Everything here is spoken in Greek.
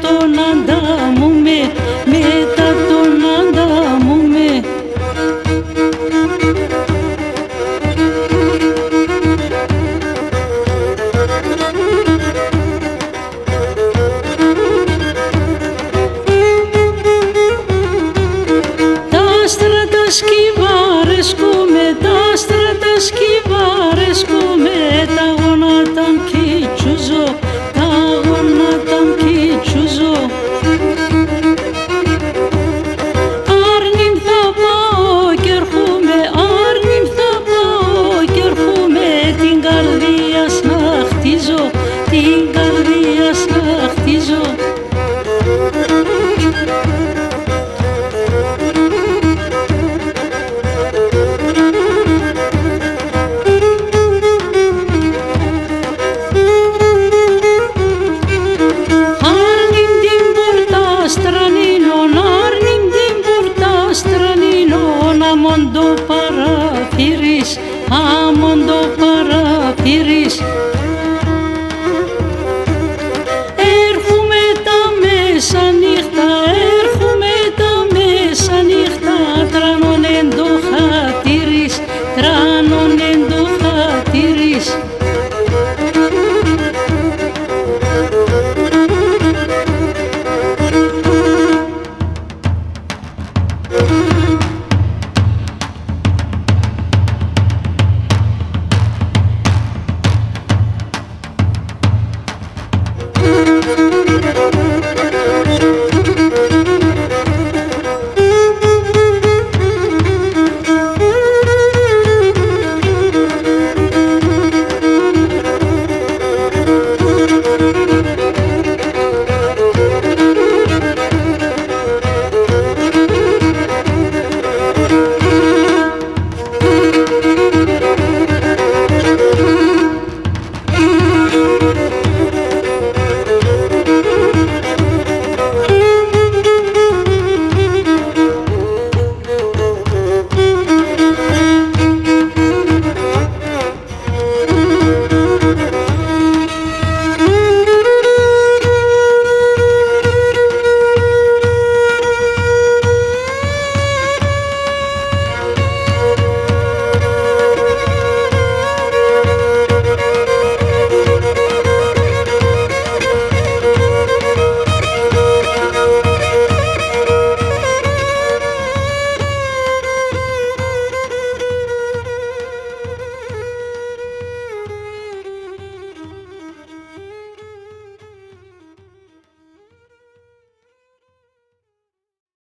τον ανταμούμε, μετά τον ανταμούμε. Τα άστρα τα σκυβάρεσκουμε, τα άστρα τα σκυβάρεσκουμε, τα γόνατα μκίτσουζω, τα γόνατα μκίτσουζω. Άρνην θα πάω κι έρχομαι, άρνην θα πάω κι έρχομαι, την καρδία να χτίζω, την καρδία να χτίζω. Αμον το παραθύρις, αμον το παραθύρις.